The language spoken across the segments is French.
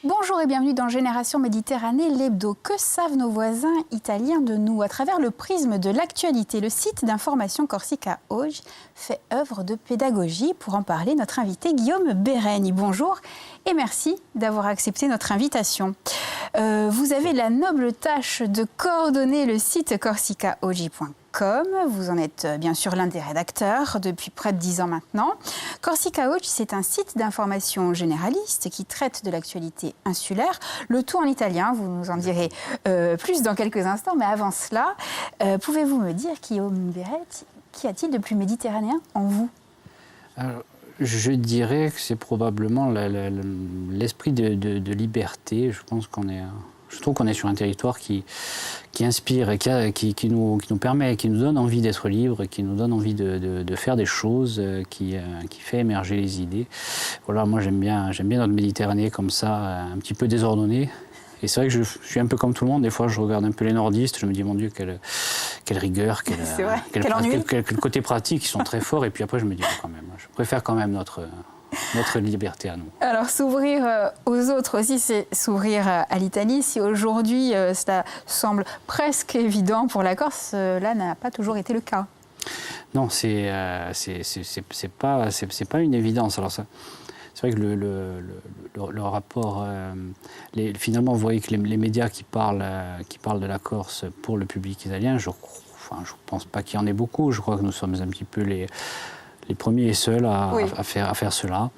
Bonjour et bienvenue dans Génération Méditerranée, l'hebdo. Que savent nos voisins italiens de nous? À travers le prisme de l'actualité, le site d'information Corsica Oggi fait œuvre de pédagogie. Pour en parler, notre invité Guillaume Bérégne. Bonjour et merci d'avoir accepté notre invitation. Vous avez la noble tâche de coordonner le site corsicaoggi.com. Vous en êtes bien sûr l'un des rédacteurs depuis près de 10 ans maintenant. Corsica Oggi, c'est un site d'information généraliste qui traite de l'actualité insulaire, le tout en italien. Vous nous en direz plus dans quelques instants. Mais avant cela, pouvez-vous me dire, Guillaume Bérégne, qu'y a-t-il de plus méditerranéen en vous? Alors, je dirais que c'est probablement l'esprit de liberté. Je trouve qu'on est sur un territoire qui inspire et qui nous permet, qui nous donne envie d'être libre, qui nous donne envie de faire des choses, qui fait émerger les idées. Voilà, moi j'aime bien notre Méditerranée comme ça, un petit peu désordonnée. Et c'est vrai que je suis un peu comme tout le monde. Des fois, je regarde un peu les nordistes, je me dis, mon Dieu, quelle rigueur, quel côté pratique, ils sont très forts. Et puis après, je me dis, quand même, je préfère quand même notre liberté à nous. Alors, s'ouvrir aux autres aussi, c'est s'ouvrir à l'Italie. Si aujourd'hui, cela semble presque évident pour la Corse, cela n'a pas toujours été le cas. Non, c'est pas une évidence. Alors ça, c'est vrai que le rapport, finalement, vous voyez que les médias qui parlent de la Corse pour le public italien, je pense pas qu'il y en ait beaucoup. Je crois que nous sommes un petit peu les premiers et seuls à faire cela.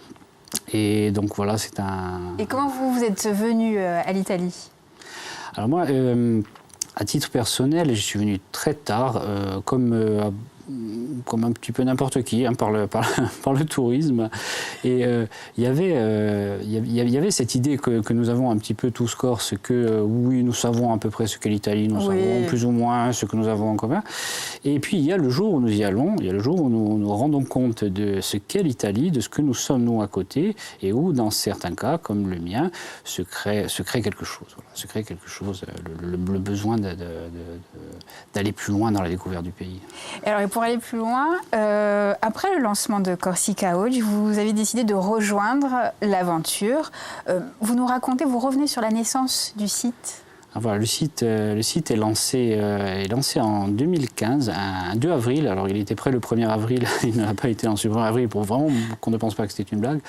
Et donc voilà, c'est un... Et comment vous êtes venu à l'Italie? Alors moi, à titre personnel, je suis venu très tard, comme un petit peu n'importe qui, hein, par le tourisme. Et il y avait cette idée que nous avons un petit peu tous Corses, que oui, nous savons à peu près ce qu'est l'Italie, nous savons plus ou moins ce que nous avons en commun. Et puis il y a le jour où nous y allons, il y a le jour où nous rendons compte de ce qu'est l'Italie, de ce que nous sommes nous à côté, et où dans certains cas, comme le mien, se crée quelque chose. Voilà, se crée quelque chose, le besoin d'aller plus loin dans la découverte du pays. Alors, pour aller plus loin, après le lancement de Corsica Oggi, vous avez décidé de rejoindre l'aventure. Vous nous racontez, vous revenez sur la naissance du site? Voilà, le site est lancé en 2015, un 2 avril. Alors, il était prêt le 1er avril, il n'a pas été lancé le 1er avril pour vraiment qu'on ne pense pas que c'était une blague.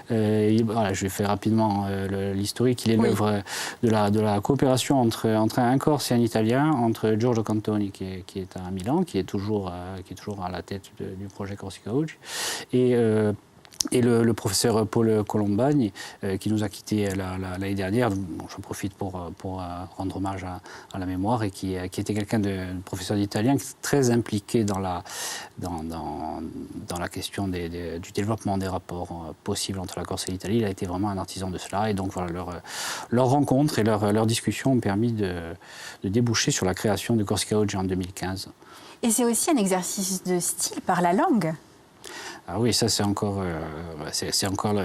Voilà, je vais faire rapidement l'historique. Il est l'œuvre de la coopération entre un Corse et un Italien, entre Giorgio Cantoni, qui est à Milan, qui est toujours à la tête du projet Corsica Oggi, et le professeur Paul Colombani, qui nous a quittés l'année dernière. Bon, j'en profite pour rendre hommage à la mémoire, et qui était quelqu'un de professeur d'italien très impliqué dans la question du développement des rapports possibles entre la Corse et l'Italie. Il a été vraiment un artisan de cela. Et donc voilà, leur rencontre et leur discussion ont permis de déboucher sur la création de Corsica Oggi en 2015. Et c'est aussi un exercice de style par la langue. Ah oui, ça c'est encore,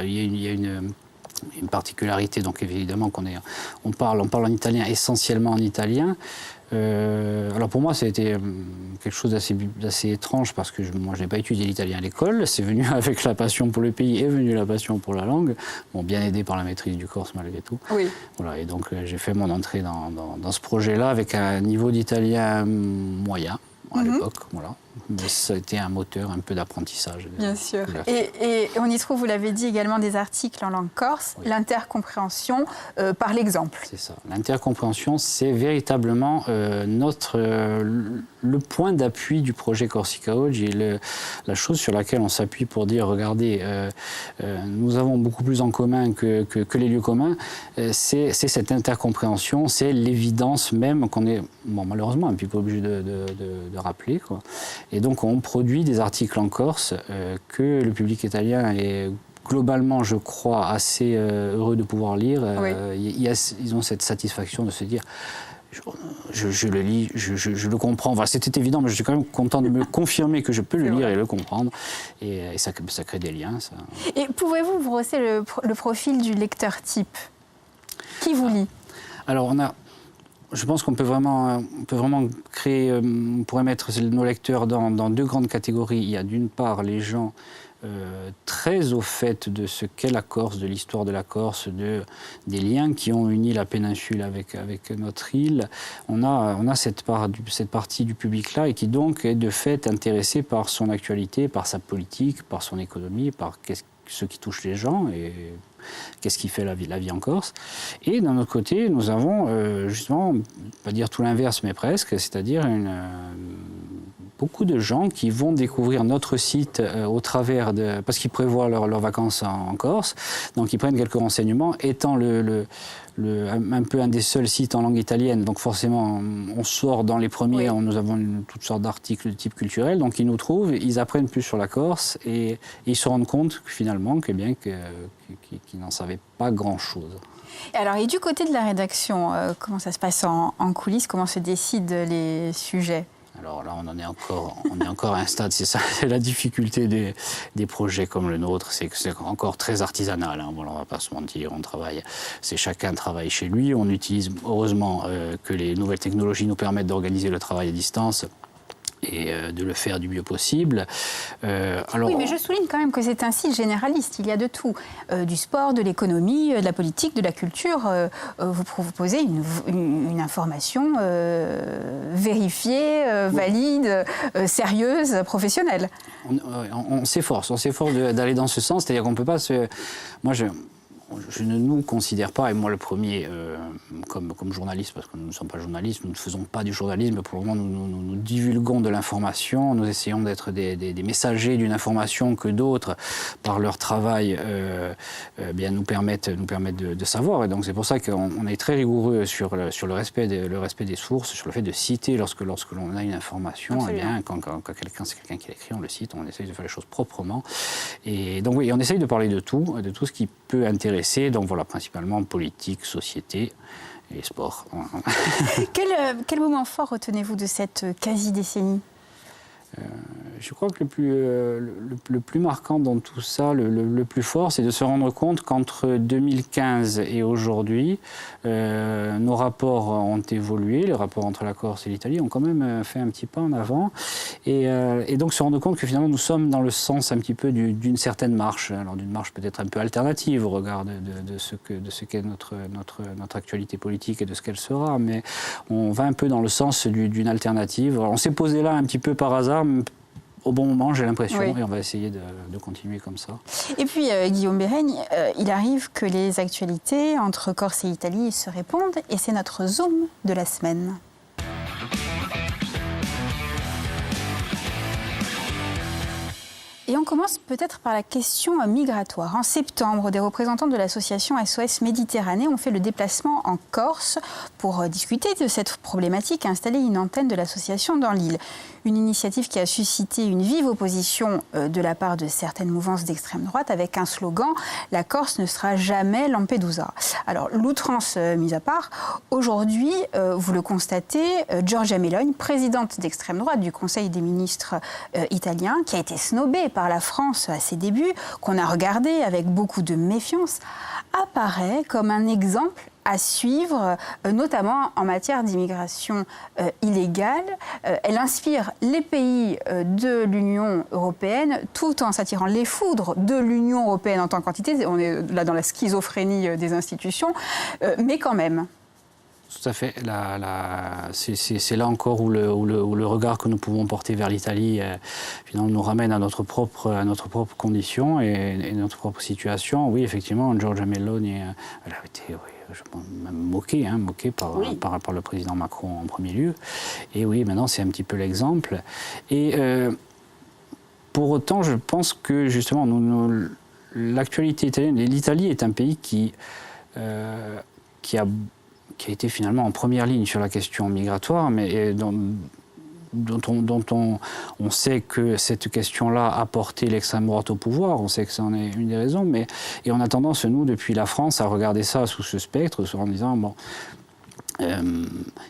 il y a une particularité. Donc évidemment on parle en italien, essentiellement en italien. Alors pour moi, ça a été quelque chose d'assez étrange, parce que moi je n'ai pas étudié l'italien à l'école. C'est venu avec la passion pour le pays, est venue la passion pour la langue. Bon, bien aidé par la maîtrise du corse malgré tout. Oui. Voilà, et donc j'ai fait mon entrée dans ce projet-là avec un niveau d'italien moyen à l'époque. Voilà. Mais ça a été un moteur un peu d'apprentissage. Bien sûr. Et on y trouve, vous l'avez dit, également des articles en langue corse, l'intercompréhension par l'exemple. C'est ça. L'intercompréhension, c'est véritablement le point d'appui du projet Corsica Oggi, et la chose sur laquelle on s'appuie pour dire, regardez, nous avons beaucoup plus en commun que les lieux communs. C'est cette intercompréhension, c'est l'évidence même qu'on est, malheureusement, un petit peu obligé de rappeler, quoi. Et donc on produit des articles en corse que le public italien est globalement, je crois, assez heureux de pouvoir lire. Ils ont cette satisfaction de se dire, je le lis, je le comprends. Enfin, c'était évident, mais je suis quand même content de me confirmer que je peux le lire et le comprendre. Et ça crée des liens. Ça. Et pouvez-vous brosser le profil du lecteur type? Qui vous lit? Alors, je pense qu'on peut vraiment créer, on pourrait mettre nos lecteurs dans deux grandes catégories. Il y a d'une part les gens très au fait de ce qu'est la Corse, de l'histoire de la Corse, des liens qui ont uni la péninsule avec notre île. On a cette partie du public-là et qui donc est de fait intéressée par son actualité, par sa politique, par son économie, par ce qui touche les gens et qu'est-ce qui fait la vie en Corse. Et d'un autre côté, nous avons justement, pas dire tout l'inverse, mais presque, c'est-à-dire beaucoup de gens qui vont découvrir notre site au travers parce qu'ils prévoient leurs vacances en Corse, donc ils prennent quelques renseignements, étant un peu un des seuls sites en langue italienne, donc forcément on sort dans les premiers, oui. Nous avons toutes sortes d'articles de type culturel, donc ils nous trouvent, ils apprennent plus sur la Corse et ils se rendent compte finalement qu'ils n'en savaient pas grand-chose. Alors, et du côté de la rédaction, comment ça se passe en coulisses, comment se décident les sujets ? Alors là, on est encore à un stade, c'est ça, c'est la difficulté des projets comme le nôtre, c'est que c'est encore très artisanal, hein. Bon, on ne va pas se mentir, chacun travaille chez lui, on utilise heureusement que les nouvelles technologies nous permettent d'organiser le travail à distance et de le faire du mieux possible. Oui, mais je souligne quand même que c'est un site généraliste, il y a de tout, du sport, de l'économie, de la politique, de la culture. Vous proposez une information vérifiée, valide, sérieuse, professionnelle. On s'efforce d'aller dans ce sens, c'est-à-dire qu'on ne peut pas se... Moi, je ne nous considère pas, et moi le premier, comme journaliste, parce que nous ne sommes pas journalistes, nous ne faisons pas du journalisme, pour le moment nous divulguons de l'information, nous essayons d'être des messagers d'une information que d'autres, par leur travail, nous permettent de savoir. Et donc c'est pour ça qu'on est très rigoureux sur le respect des sources, sur le fait de citer lorsque l'on a une information. Eh bien, quand c'est quelqu'un qui l'écrit, on le cite, on essaye de faire les choses proprement. Et donc oui, on essaye de parler de tout ce qui peut intéresser. Donc voilà, principalement politique, société et sport. Quel moment fort retenez-vous de cette quasi-décennie ? Je crois que le plus marquant dans tout ça, le plus fort, c'est de se rendre compte qu'entre 2015 et aujourd'hui, nos rapports ont évolué, les rapports entre la Corse et l'Italie ont quand même fait un petit pas en avant, et donc se rendre compte que finalement nous sommes dans le sens un petit peu d'une certaine marche, alors d'une marche peut-être un peu alternative au regard de ce qu'est notre actualité politique et de ce qu'elle sera, mais on va un peu dans le sens d'une alternative. Alors, on s'est posé là un petit peu par hasard, au bon moment, j'ai l'impression, oui. Et on va essayer de continuer comme ça. Et puis, Guillaume Béreigne, il arrive que les actualités entre Corse et Italie se répondent, et c'est notre Zoom de la semaine. Et on commence peut-être par la question migratoire. En septembre, des représentants de l'association SOS Méditerranée ont fait le déplacement en Corse pour discuter de cette problématique et installer une antenne de l'association dans l'île. Une initiative qui a suscité une vive opposition de la part de certaines mouvances d'extrême droite avec un slogan « La Corse ne sera jamais Lampedusa ». Alors, l'outrance mise à part, aujourd'hui, vous le constatez, Giorgia Meloni, présidente d'extrême droite du Conseil des ministres italien, qui a été snobée par la France à ses débuts, qu'on a regardé avec beaucoup de méfiance, apparaît comme un exemple à suivre, notamment en matière d'immigration illégale. Elle inspire les pays de l'Union européenne tout en s'attirant les foudres de l'Union européenne en tant qu'entité. On est là dans la schizophrénie des institutions, mais quand même. Tout à fait. C'est là encore où le regard que nous pouvons porter vers l'Italie finalement nous ramène à notre propre condition et notre propre situation. Oui, effectivement, Giorgia Meloni, elle a été même moquée par le président Macron en premier lieu. Et oui, maintenant c'est un petit peu l'exemple. Et pour autant, je pense que justement, l'actualité italienne, l'Italie est un pays qui a été finalement en première ligne sur la question migratoire, mais dont on sait que cette question-là a porté l'extrême droite au pouvoir, on sait que c'en est une des raisons, et on a tendance, nous, depuis la France, à regarder ça sous ce spectre, en disant, bon,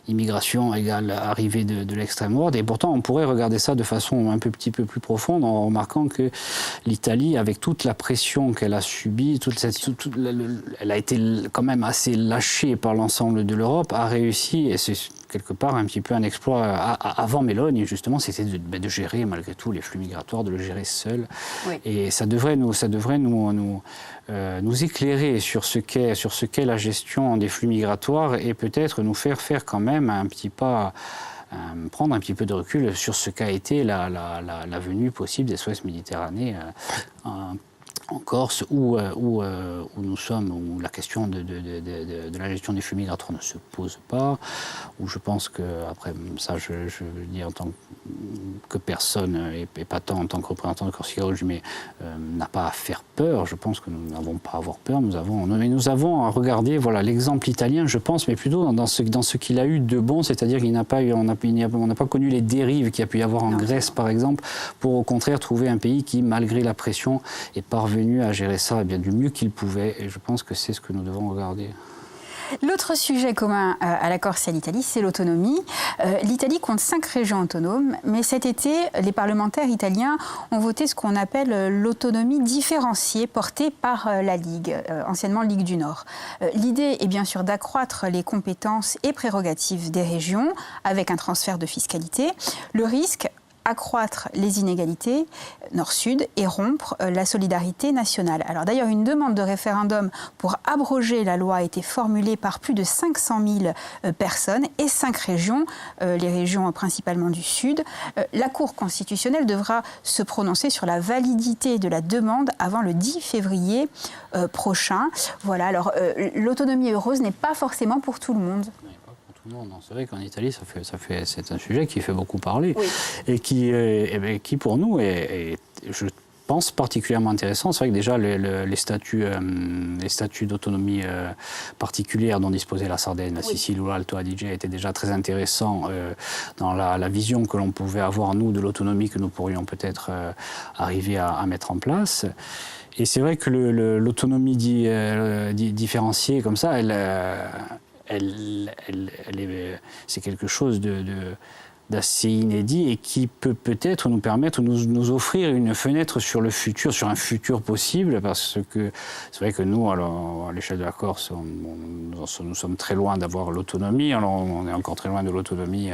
immigration égale arrivée de l'extrême droite. Et pourtant, on pourrait regarder ça de façon un petit peu plus profonde en remarquant que l'Italie, avec toute la pression qu'elle a subie, elle a été quand même assez lâchée par l'ensemble de l'Europe, a réussi, et c'est quelque part un petit peu un exploit avant Meloni, justement, c'était de gérer malgré tout les flux migratoires, de le gérer seul. Oui. Et ça devrait nous éclairer sur ce qu'est la gestion des flux migratoires et peut-être nous faire quand même un petit pas, prendre un petit peu de recul sur ce qu'a été la venue possible des SOS Méditerranée en Corse, où nous sommes, où la question de la gestion des flux migratoires ne se pose pas, où je pense que, après ça je le dis en tant que personne, et pas tant en tant que représentant de Corsica Rouge, mais n'a pas à faire peur. Je pense que nous n'avons pas à avoir peur, nous avons à regarder l'exemple italien, je pense, mais plutôt dans ce qu'il a eu de bon, c'est-à-dire qu'il n'a pas eu, on n'a pas connu les dérives qu'il y a pu y avoir en Grèce, par exemple, pour au contraire trouver un pays qui, malgré la pression, est parvenu à gérer ça bien du mieux qu'il pouvait, et je pense que c'est ce que nous devons regarder. L'autre sujet commun à la Corse et à l'Italie, c'est l'autonomie. L'Italie compte 5 régions autonomes, mais cet été, les parlementaires italiens ont voté ce qu'on appelle l'autonomie différenciée portée par la Ligue, anciennement Ligue du Nord. L'idée est bien sûr d'accroître les compétences et prérogatives des régions avec un transfert de fiscalité. Le risque, accroître les inégalités nord-sud et rompre la solidarité nationale. Alors d'ailleurs, une demande de référendum pour abroger la loi a été formulée par plus de 500 000 personnes et 5 régions, les régions principalement du Sud. La Cour constitutionnelle devra se prononcer sur la validité de la demande avant le 10 février prochain. Voilà, alors l'autonomie heureuse n'est pas forcément pour tout le monde. Non, c'est vrai qu'en Italie, c'est un sujet qui fait beaucoup parler, oui, et qui pour nous est, je pense, particulièrement intéressant. C'est vrai que déjà les statuts d'autonomie particulière dont disposait la Sardaigne, la Sicile ou l'Alto Adige étaient déjà très intéressants dans la vision que l'on pouvait avoir, nous, de l'autonomie que nous pourrions peut-être arriver à mettre en place. Et c'est vrai que l'autonomie différenciée comme ça, c'est quelque chose d'assez inédit et qui peut peut-être nous permettre, nous offrir une fenêtre sur le futur, sur un futur possible, parce que c'est vrai que nous, alors, à l'échelle de la Corse, nous sommes très loin d'avoir l'autonomie. Alors on est encore très loin de l'autonomie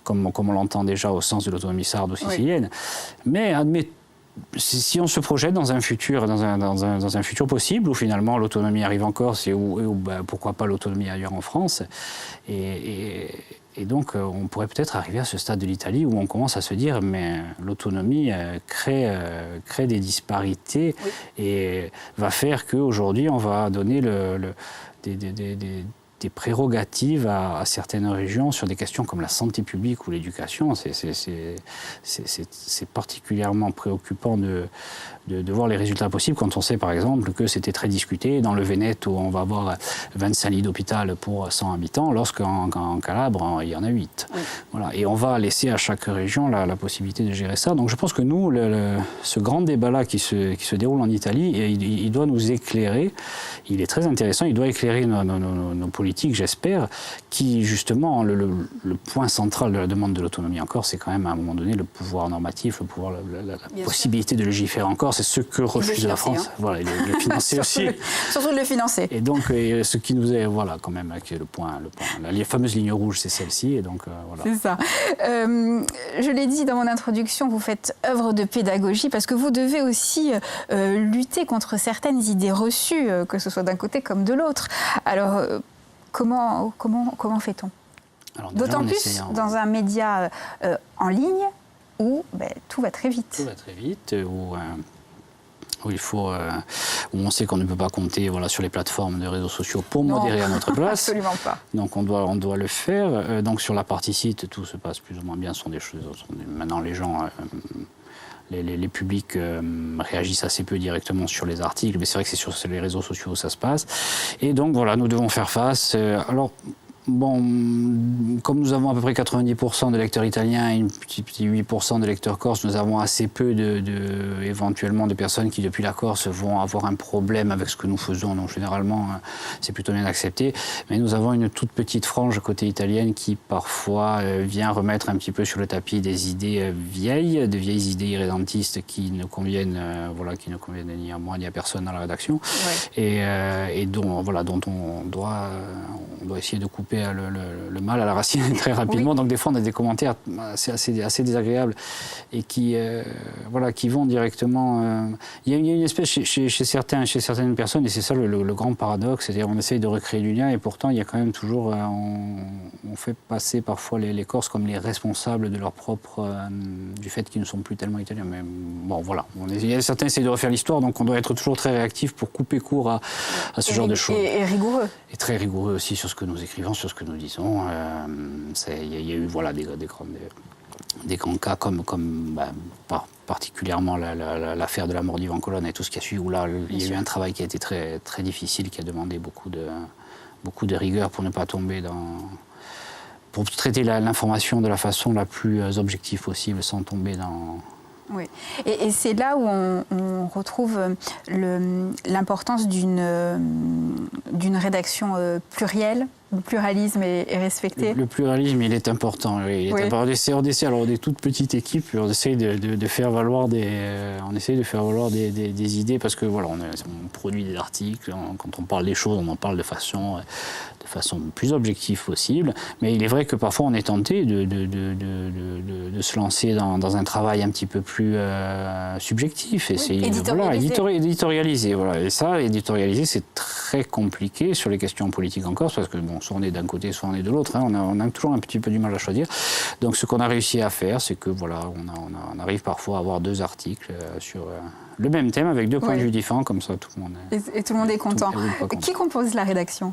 comme on l'entend déjà au sens de l'autonomie sardo-sicilienne. Oui. Mais si on se projette dans un futur, dans un futur possible, où finalement l'autonomie arrive en Corse et où pourquoi pas l'autonomie ailleurs en France, et donc on pourrait peut-être arriver à ce stade de l'Italie où on commence à se dire mais l'autonomie crée des disparités, oui, et va faire qu'aujourd'hui on va donner des prérogatives à certaines régions sur des questions comme la santé publique ou l'éducation. C'est particulièrement préoccupant de voir les résultats possibles quand on sait par exemple que c'était très discuté dans le Veneto où on va avoir 25 lits d'hôpital pour 100 habitants, lorsqu'en Calabre il y en a 8. Oui. Voilà. Et on va laisser à chaque région la possibilité de gérer ça. Donc je pense que nous, ce grand débat-là qui se déroule en Italie, il doit nous éclairer. Il est très intéressant, il doit éclairer nos politiques, j'espère, qui justement, le point central de la demande de l'autonomie en Corse, c'est quand même à un moment donné le pouvoir normatif, le pouvoir, la possibilité de légiférer en Corse. C'est ce que refuse la France. Voilà, et le financer aussi. Surtout de le financer. Et donc, ce qui nous est, voilà, quand même, qui est le point. La fameuse ligne rouge, c'est celle-ci. Et donc, voilà. C'est ça. Je l'ai dit dans mon introduction, vous faites œuvre de pédagogie parce que vous devez aussi lutter contre certaines idées reçues, que ce soit d'un côté comme de l'autre. Alors, comment fait-on? D'autant plus dans un média en ligne où tout va très vite. Tout va très vite, où on sait qu'on ne peut pas compter sur les plateformes de réseaux sociaux pour modérer à notre place. Absolument pas. Donc on doit le faire. Donc sur la partie site, tout se passe plus ou moins bien. Maintenant les gens, les publics réagissent assez peu directement sur les articles, mais c'est vrai que c'est sur les réseaux sociaux où ça se passe. Et donc voilà, nous devons faire face. Alors Bon, comme nous avons à peu près 90% de lecteurs italiens et une petite 8% de lecteurs corses, nous avons assez peu éventuellement de personnes qui, depuis la Corse, vont avoir un problème avec ce que nous faisons. Donc, généralement, c'est plutôt bien accepté. Mais nous avons une toute petite frange côté italienne qui, parfois, vient remettre un petit peu sur le tapis des idées vieilles, de vieilles idées irrédentistes qui ne conviennent, qui ne conviennent ni à moi ni à personne dans la rédaction. Ouais. Et dont on doit essayer de couper le mal à la racine très rapidement. Oui. Donc des fois on a des commentaires assez désagréables et qui vont directement... Il y a une espèce chez certaines personnes, et c'est ça le grand paradoxe, c'est-à-dire on essaye de recréer du lien et pourtant il y a quand même toujours... on fait passer parfois les Corses comme les responsables de leur propre... du fait qu'ils ne sont plus tellement italiens. Mais bon voilà, certains essayent de refaire l'histoire, donc on doit être toujours très réactif pour couper court à ce genre de choses. Et rigoureux. Et très rigoureux aussi sur ce que nous écrivons, sur ce que nous disons. Il y a eu des grands cas comme particulièrement l'affaire de la mort d'Ivan Colonna et tout ce qui a suivi, où là il y a eu un travail qui a été très, très difficile, qui a demandé beaucoup de rigueur pour ne pas tomber pour traiter l'information de la façon la plus objective possible sans tomber dans... Oui, et c'est là où on retrouve l'importance d'une rédaction plurielle. Le pluralisme est respecté. Le pluralisme, il est important. Oui. On essaie, alors on est toute petite équipe, on essaie de faire valoir des idées parce que voilà, on produit des articles, quand on parle des choses, on en parle de façon plus objective possible. Mais il est vrai que parfois on est tenté de se lancer dans un travail un petit peu plus subjectif. Éditorialiser. Voilà. Et ça, éditorialiser, c'est très compliqué sur les questions politiques en Corse parce que bon, soit on est d'un côté, soit on est de l'autre. Hein. On a toujours un petit peu du mal à choisir. Donc ce qu'on a réussi à faire, c'est que voilà, on arrive parfois à avoir 2 articles sur le même thème avec 2 points de vue différents, comme ça tout le monde et tout le monde est content. Qui compose la rédaction ?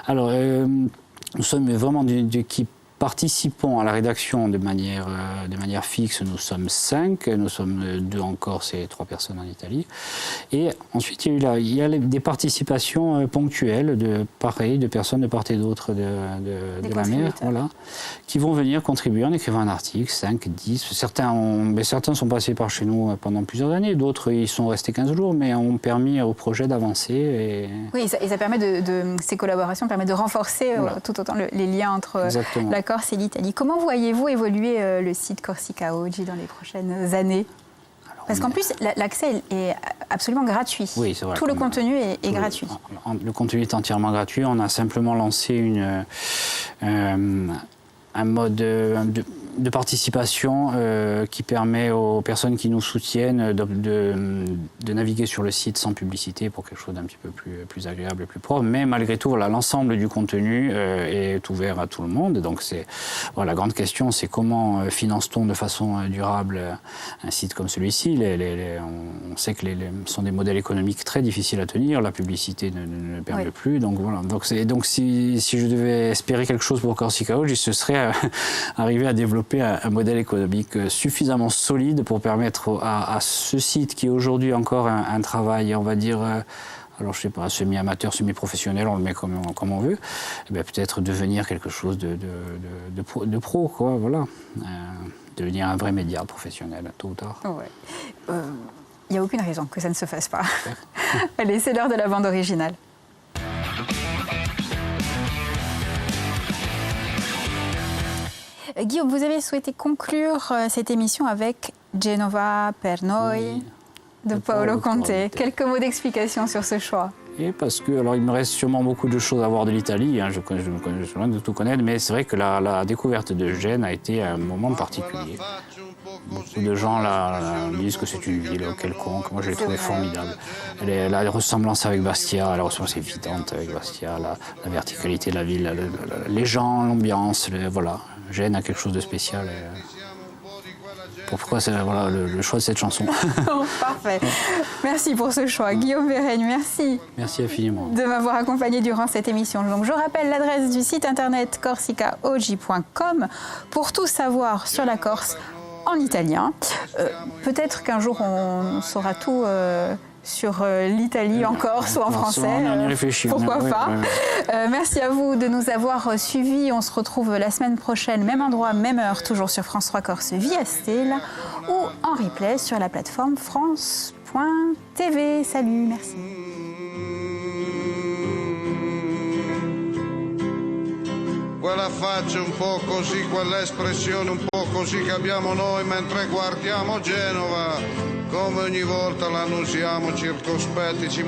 Alors, nous sommes vraiment d'une équipe. Participons à la rédaction de manière fixe, nous sommes 5, nous sommes 2 en Corse et 3 personnes en Italie. Et ensuite, il y a des participations ponctuelles de personnes de part et d'autre de la mer, voilà, qui vont venir contribuer en écrivant un article, 5, 10. Certains sont passés par chez nous pendant plusieurs années, d'autres ils sont restés 15 jours, mais ont permis au projet d'avancer. Oui, et ça permet ces collaborations permettent de renforcer tout autant les liens entre la Corse et l'Italie. Comment voyez-vous évoluer le site Corsica Oggi dans les prochaines années ? Parce qu'en plus, l'accès est absolument gratuit. Oui, c'est vrai. Tout le contenu est gratuit. Le contenu est entièrement gratuit. On a simplement lancé un mode de participation qui permet aux personnes qui nous soutiennent de naviguer sur le site sans publicité pour quelque chose d'un petit peu plus agréable et plus propre. Mais malgré tout, voilà, l'ensemble du contenu est ouvert à tout le monde. Donc la grande question, c'est comment finance-t-on de façon durable un site comme celui-ci. On sait que ce sont des modèles économiques très difficiles à tenir. La publicité ne permet plus. Donc voilà. Donc si je devais espérer quelque chose pour Corsica Oggi, ce serait arriver à développer un modèle économique suffisamment solide pour permettre à ce site qui est aujourd'hui encore un travail, on va dire, alors je sais pas, semi-amateur, semi-professionnel, on le met comme on veut, peut-être devenir quelque chose de pro, quoi, voilà. Devenir un vrai média professionnel, tôt ou tard. Il n'y a aucune raison que ça ne se fasse pas. Allez, c'est l'heure de la bande originale. Guillaume, vous avez souhaité conclure cette émission avec Genova per noi de Paolo Conte. Quelques mots d'explication sur ce choix. Et parce que, alors il me reste sûrement beaucoup de choses à voir de l'Italie, hein, je suis loin de tout connaître, mais c'est vrai que la découverte de Gênes a été un moment particulier. Beaucoup de gens disent que c'est une ville quelconque. Moi, je l'ai trouvée formidable. La ressemblance avec Bastia, la ressemblance évidente avec Bastia, la verticalité de la ville, les gens, l'ambiance, voilà. Gênes a quelque chose de spécial. Pourquoi c'est le choix de cette chanson. Parfait. Merci pour ce choix. Guillaume Verheigne, merci. Merci infiniment. De m'avoir accompagné durant cette émission. Donc, je rappelle l'adresse du site internet corsicaoggi.com pour tout savoir sur la Corse en italien. Peut-être qu'un jour on saura tout sur l'Italie en Corse ou en français. On y réfléchit. Pourquoi pas. Merci à vous de nous avoir suivis. On se retrouve la semaine prochaine, même endroit, même heure, toujours sur France 3 Corse via Stella ou en replay sur la plateforme France.tv. Salut, merci. Quella faccia un po' così, quell'espressione un po' così che abbiamo noi mentre guardiamo Genova, come ogni volta la usiamo circospetti, ci